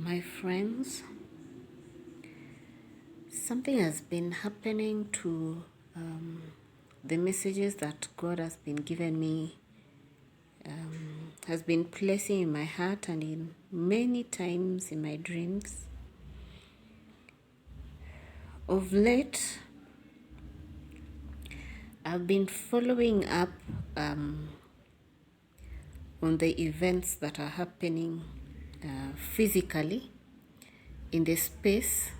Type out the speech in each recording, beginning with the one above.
My friends, something has been happening to the messages that God has been giving me, has been placing in my heart and in many times in my dreams. Of late, I've been following up on the events that are happening physically in the space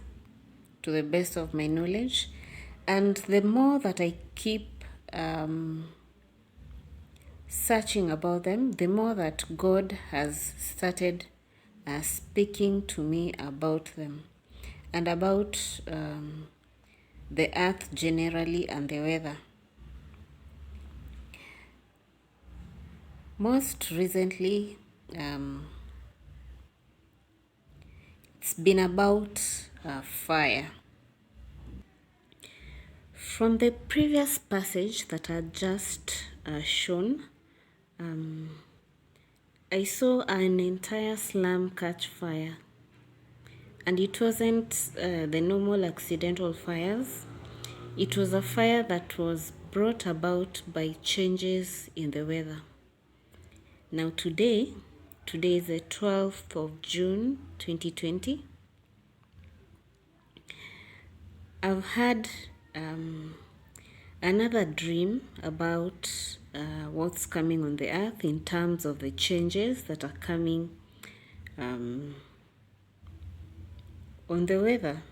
to the best of my knowledge. And the more that I keep searching about them, the more that God has started speaking to me about them and about the earth generally and the weather. Most recently, it's been about fire. From the previous passage that I just shown, I saw an entire slum catch fire. And it wasn't the normal accidental fires. It was a fire that was brought about by changes in the weather. Now today is the 12th of June 2020. I've had another dream about what's coming on the earth in terms of the changes that are coming on the weather.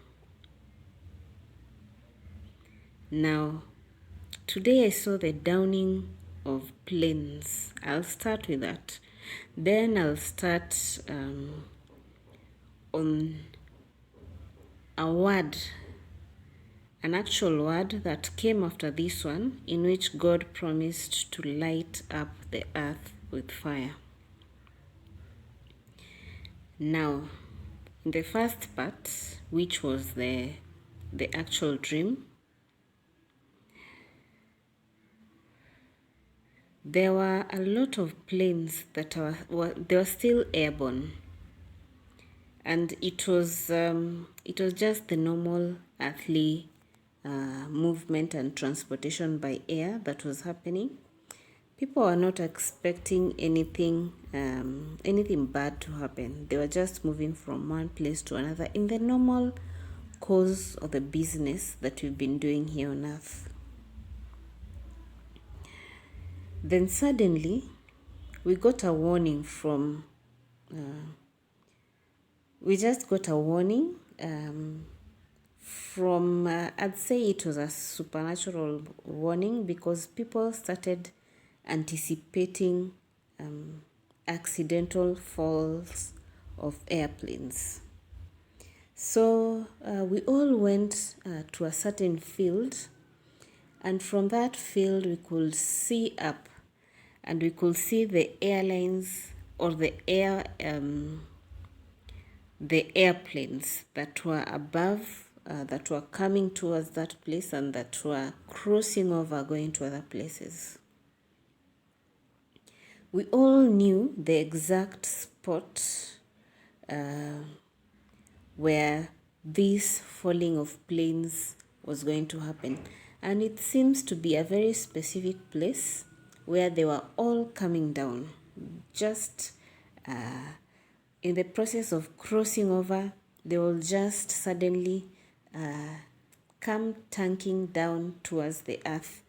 Now, today I saw the downing of planes. I'll start with that. Then I'll start on a word, an actual word that came after this one, in which God promised to light up the earth with fire. Now, in the first part, which was the actual dream, there were a lot of planes that they were still airborne, and it was just the normal earthly movement and transportation by air that was happening. People were not expecting anything bad to happen. They were just moving from one place to another in the normal course of the business that we've been doing here on earth. Then suddenly, we got a warning from, from, I'd say it was a supernatural warning, because people started anticipating accidental falls of airplanes. So we all went to a certain field, and from that field we could see up, and we could see the airlines or the airplanes that were above, that were coming towards that place and that were crossing over going to other places. We all knew the exact spot where this falling of planes was going to happen. And it seems to be a very specific place where they were all coming down. Just in the process of crossing over, they will just suddenly come tanking down towards the earth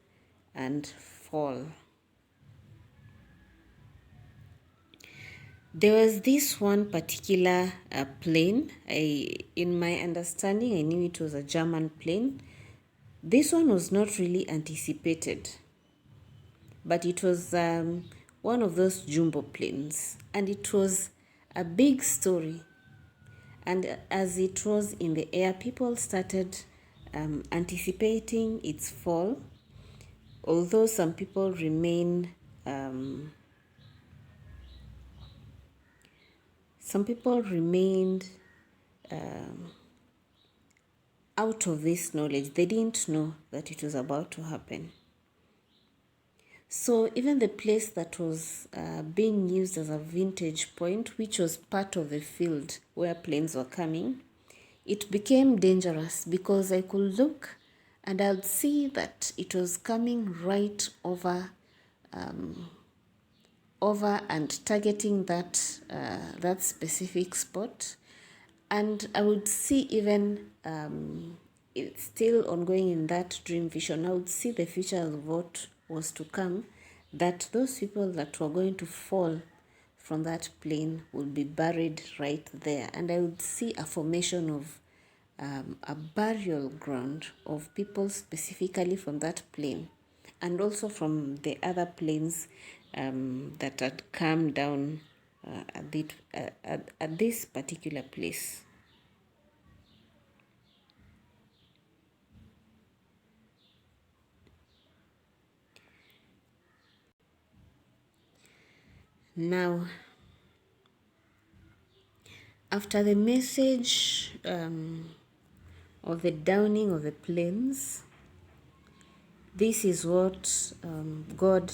and fall. There was this one particular plane. In my understanding, I knew it was a German plane. This one was not really anticipated, but it was one of those jumbo planes, and it was a big story. And as it was in the air, people started anticipating its fall, although some people remained out of this knowledge. They didn't know that it was about to happen. So even the place that was being used as a vintage point, which was part of the field where planes were coming, it became dangerous because I could look and I'd see that it was coming right over and targeting that specific spot. And I would see even it's still ongoing in that dream vision. I would see the future of what was to come, that those people that were going to fall from that plane would be buried right there. And I would see a formation of a burial ground of people specifically from that plane and also from the other planes that had come down at this particular place. Now, after the message of the downing of the planes, this is what God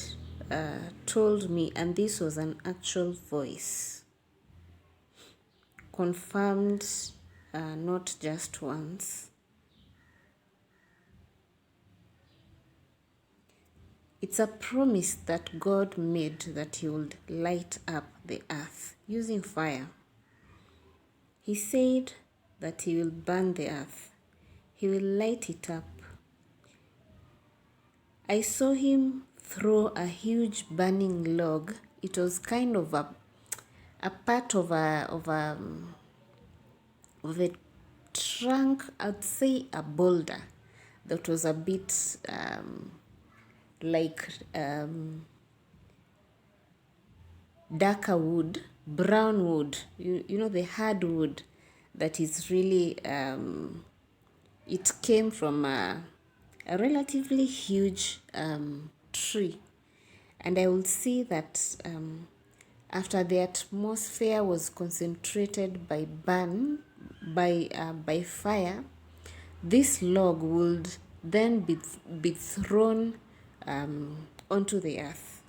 told me, and this was an actual voice, confirmed not just once. It's a promise that God made that He would light up the earth using fire. He said that He will burn the earth. He will light it up. I saw Him throw a huge burning log. It was kind of a part of a trunk, I'd say a boulder that was a bit like darker wood, brown wood, you know, the hard wood that is really, it came from a relatively huge tree. And I will see that after the atmosphere was concentrated by fire, this log would then be thrown onto the earth.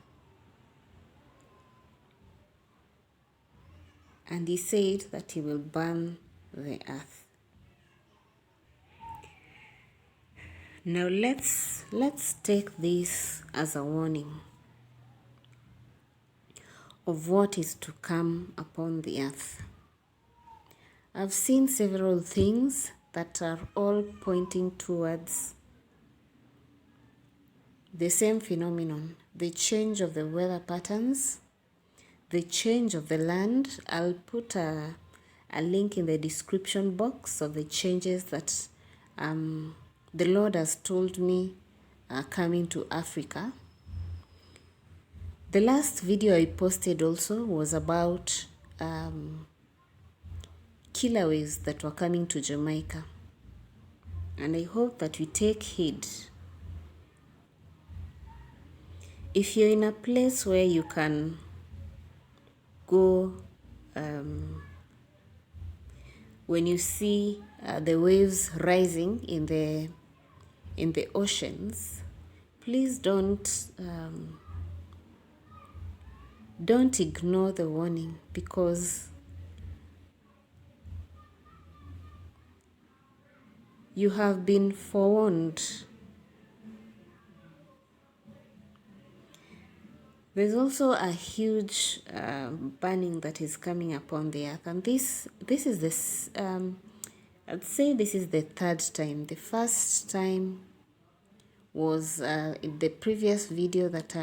And He said that He will burn the earth. Now let's take this as a warning of what is to come upon the earth. I've seen several things that are all pointing towards the same phenomenon, the change of the weather patterns, the change of the land. I'll put a link in the description box of the changes that the Lord has told me are coming to Africa. The last video I posted also was about killer waves that were coming to Jamaica. And I hope that we take heed. If you're in a place where you can go when you see the waves rising in the oceans, please don't ignore the warning, because you have been forewarned. There's also a huge burning that is coming upon the earth, and this is this. I'd say this is the third time. The first time was in the previous video that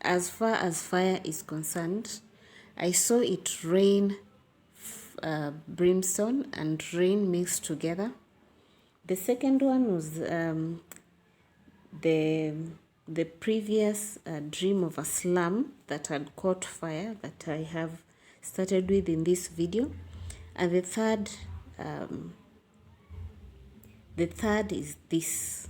as far as fire is concerned, I saw it rain, brimstone and rain mixed together. The second one was the previous dream of a slum that had caught fire that I have started with in this video. And the third is this.